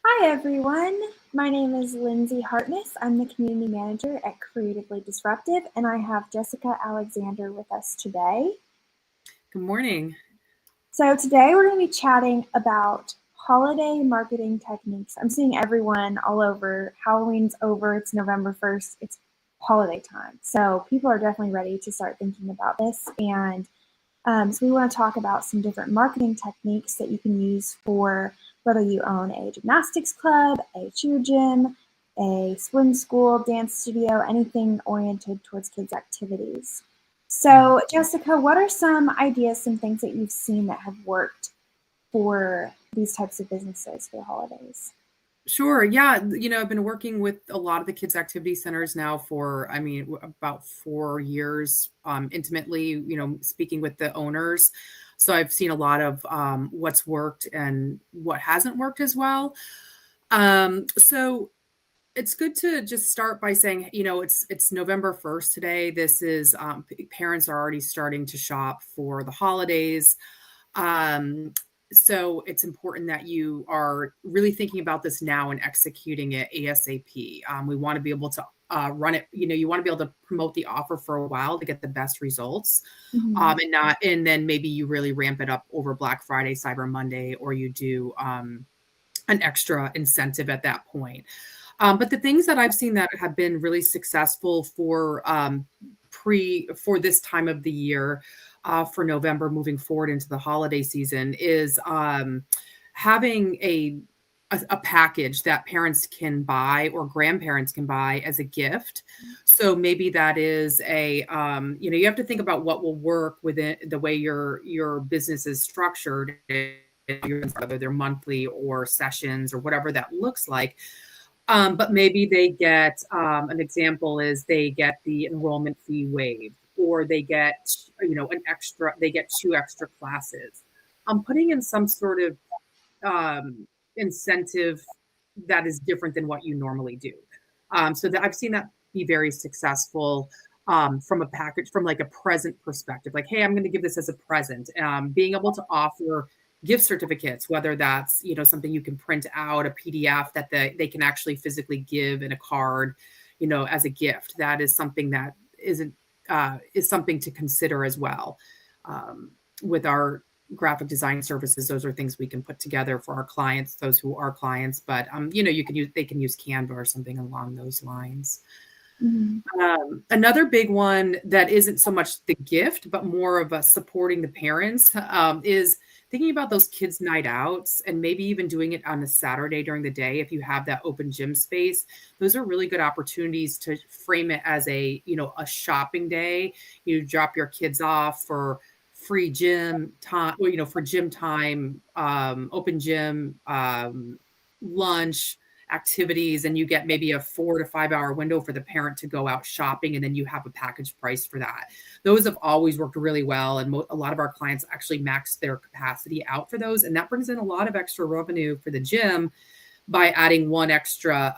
Hi everyone, my name is Lindsay Hartness. I'm the community manager at Creatively Disruptive, and I have Jessica Alexander with us today. Good morning. So today we're going to be chatting about holiday marketing techniques. I'm seeing everyone all over. Halloween's over, it's November 1st, it's holiday time. So people are definitely ready to start thinking about this. And so we want to talk about some different marketing techniques that you can use for whether you own a gymnastics club, a cheer gym, a swim school, dance studio, anything oriented towards kids' activities. Yeah. So, Jessica, what are some ideas, some things that you've seen that have worked for these types of businesses for the holidays? Sure. Yeah. I've been working with a lot of the kids' activity centers now for, about 4 years, intimately, speaking with the owners. So I've seen a lot of what's worked and what hasn't worked as well. So it's good to just start by saying, it's November 1st today. This is parents are already starting to shop for the holidays. Um, so it's important that you are really thinking about this now and executing it ASAP. We want to be able to run it, you want to be able to promote the offer for a while to get the best results. Mm-hmm. And then maybe you really ramp it up over Black Friday, Cyber Monday, or you do an extra incentive at that point. But the things that I've seen that have been really successful for this time of the year, for November moving forward into the holiday season is having a package that parents can buy or grandparents can buy as a gift. So maybe that is you have to think about what will work within the way your business is structured, whether they're monthly or sessions or whatever that looks like. But maybe they get an example is they get the enrollment fee waived, or they get, they get 2 extra classes. I'm putting in some sort of incentive that is different than what you normally do. So that I've seen that be very successful from a package, from like a present perspective. Like, hey, I'm going to give this as a present. Being able to offer gift certificates, whether that's something you can print out, a PDF that they can actually physically give in a card, as a gift. That is something that is something to consider as well. With our graphic design services, those are things we can put together for our clients, those who are clients. But they can use Canva or something along those lines. Mm-hmm. Another big one that isn't so much the gift, but more of a supporting the parents, is thinking about those kids' night outs and maybe even doing it on a Saturday during the day. If you have that open gym space, those are really good opportunities to frame it as a shopping day. You drop your kids off for free gym time, or, for gym time, open gym, lunch, activities, and you get maybe a 4 to 5 hour window for the parent to go out shopping, and then you have a package price for that. Those have always worked really well, and a lot of our clients actually max their capacity out for those, and that brings in a lot of extra revenue for the gym by adding one extra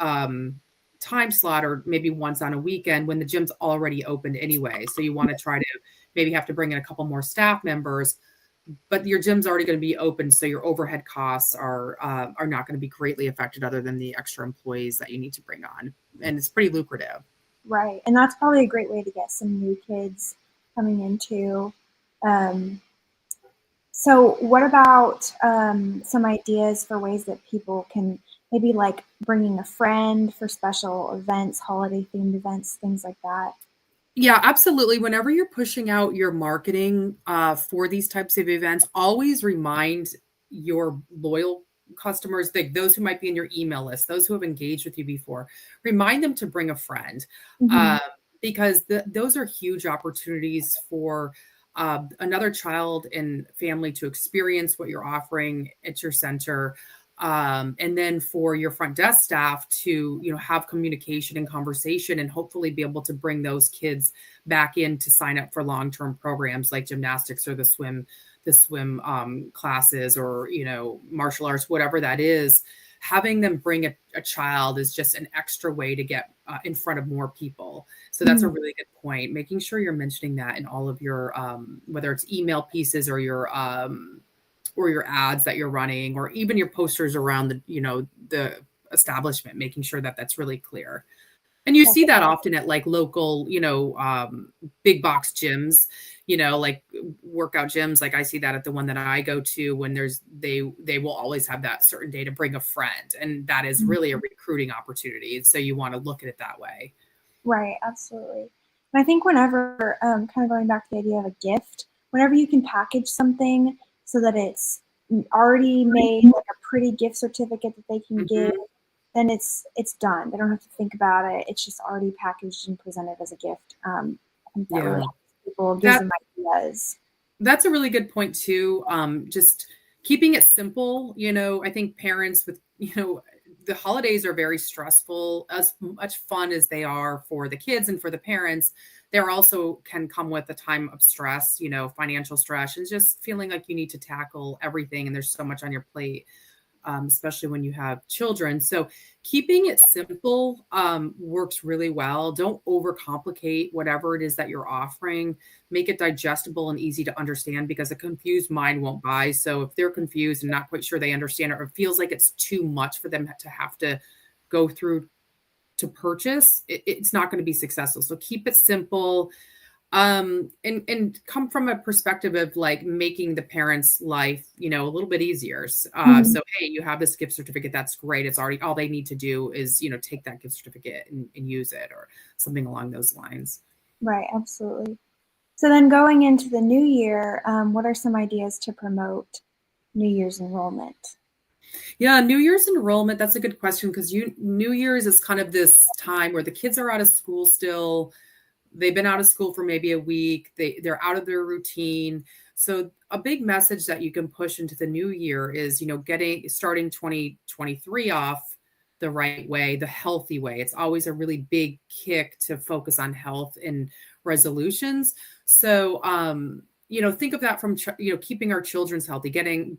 time slot, or maybe once on a weekend when the gym's already opened anyway. So you want to try to maybe have to bring in a couple more staff members, but your gym's already going to be open, so your overhead costs are not going to be greatly affected, other than the extra employees that you need to bring on, and it's pretty lucrative. Right. And that's probably a great way to get some new kids coming into. Um, so, what about some ideas for ways that people can maybe like bringing a friend for special events, holiday themed events, things like that? Yeah, absolutely. Whenever you're pushing out your marketing for these types of events, always remind your loyal customers, those who might be in your email list, those who have engaged with you before, remind them to bring a friend, Mm-hmm. uh, because those are huge opportunities for another child and family to experience what you're offering at your center. And then for your front desk staff to have communication and conversation, and hopefully be able to bring those kids back in to sign up for long-term programs like gymnastics or the swim classes, or martial arts, whatever that is. Having them bring a child is just an extra way to get in front of more people. So that's a Mm-hmm. really good point, making sure you're mentioning that in all of your whether it's email pieces or your or your ads that you're running, or even your posters around the establishment, making sure that that's really clear. And you see that often at like local, big box gyms, like workout gyms. Like I see that at the one that I go to when they will always have that certain day to bring a friend. And that is really a recruiting opportunity. So you want to look at it that way. Right, absolutely. And I think whenever, kind of going back to the idea of a gift, whenever you can package something so that it's already made like a pretty gift certificate that they can give, then it's done. They don't have to think about it. It's just already packaged and presented as a gift. I think that really helps people, gives them ideas. That's a really good point too. Just keeping it simple. I think parents with, the holidays are very stressful. As much fun as they are for the kids and for the parents, there also can come with a time of stress, financial stress, and just feeling like you need to tackle everything. And there's so much on your plate. Especially when you have children. So keeping it simple works really well. Don't overcomplicate whatever it is that you're offering. Make it digestible and easy to understand, because a confused mind won't buy. So if they're confused and not quite sure they understand it, or feels like it's too much for them to have to go through to purchase, it's not going to be successful. So keep it simple. And come from a perspective of like making the parents' life, a little bit easier. So, hey, you have this gift certificate. That's great. It's already, all they need to do is, take that gift certificate and use it, or something along those lines. Right. Absolutely. So then going into the new year, what are some ideas to promote New Year's enrollment? Yeah, New Year's enrollment, that's a good question, because New Year's is kind of this time where the kids are out of school still. They've been out of school for maybe a week. They're out of their routine. So a big message that you can push into the new year is, starting 2023 off the right way, the healthy way. It's always a really big kick to focus on health and resolutions. So, think of that from, keeping our children healthy, getting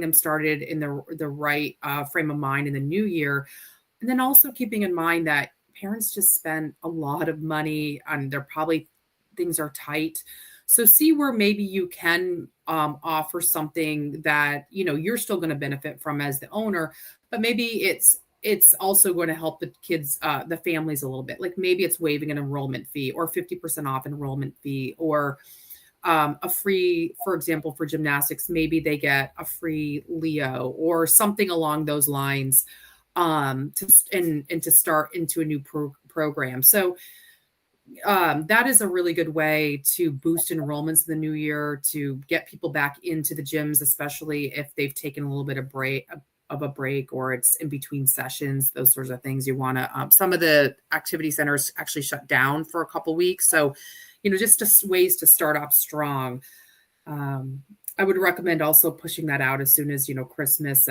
them started in the right frame of mind in the new year. And then also keeping in mind that parents just spend a lot of money, and things are tight. So see where maybe you can offer something that, you're still going to benefit from as the owner, but maybe it's also going to help the kids, the families a little bit. Like maybe it's waiving an enrollment fee, or 50% off enrollment fee, or a free, for example, for gymnastics, maybe they get a free Leo or something along those lines. To start into a new program. So that is a really good way to boost enrollments in the new year, to get people back into the gyms, especially if they've taken a little bit of a break, or it's in between sessions, those sorts of things. You want to, some of the activity centers actually shut down for a couple weeks. So, just ways to start off strong. I would recommend also pushing that out as soon as, Christmas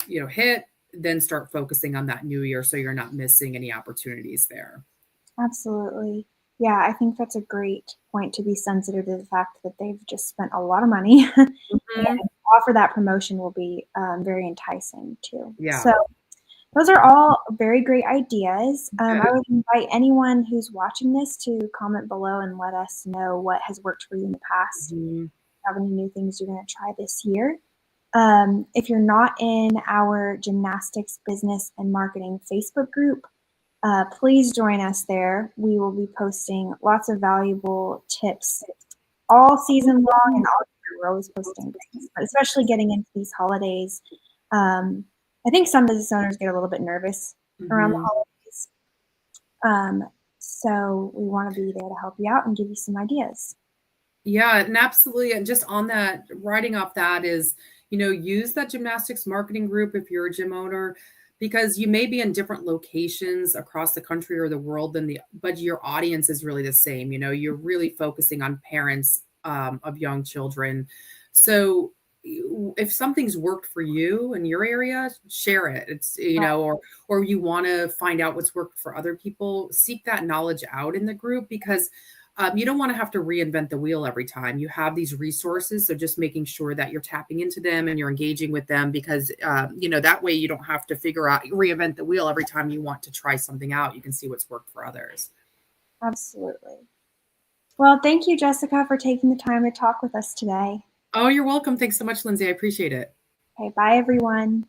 hit, then start focusing on that new year, so you're not missing any opportunities there. Absolutely. Yeah, I think that's a great point, to be sensitive to the fact that they've just spent a lot of money. And offer that promotion will be very enticing too. Yeah. So those are all very great ideas. I would invite anyone who's watching this to comment below and let us know what has worked for you in the past. Have any new things you're going to try this year? If you're not in our gymnastics business and marketing Facebook group, please join us there. We will be posting lots of valuable tips all season long, and all year we're always posting things, but especially getting into these holidays. I think some business owners get a little bit nervous around the holidays. So we want to be there to help you out and give you some ideas. Yeah, and absolutely. And just on that, writing off that is, use that gymnastics marketing group if you're a gym owner, because you may be in different locations across the country or the world but your audience is really the same. You're really focusing on parents of young children. So if something's worked for you in your area, share it. It's, or you want to find out what's worked for other people, seek that knowledge out in the group, because you don't want to have to reinvent the wheel every time. You have these resources. So just making sure that you're tapping into them and you're engaging with them, because, that way you don't have to reinvent the wheel every time you want to try something out. You can see what's worked for others. Absolutely. Well, thank you, Jessica, for taking the time to talk with us today. Oh, you're welcome. Thanks so much, Lindsay. I appreciate it. Okay, bye everyone.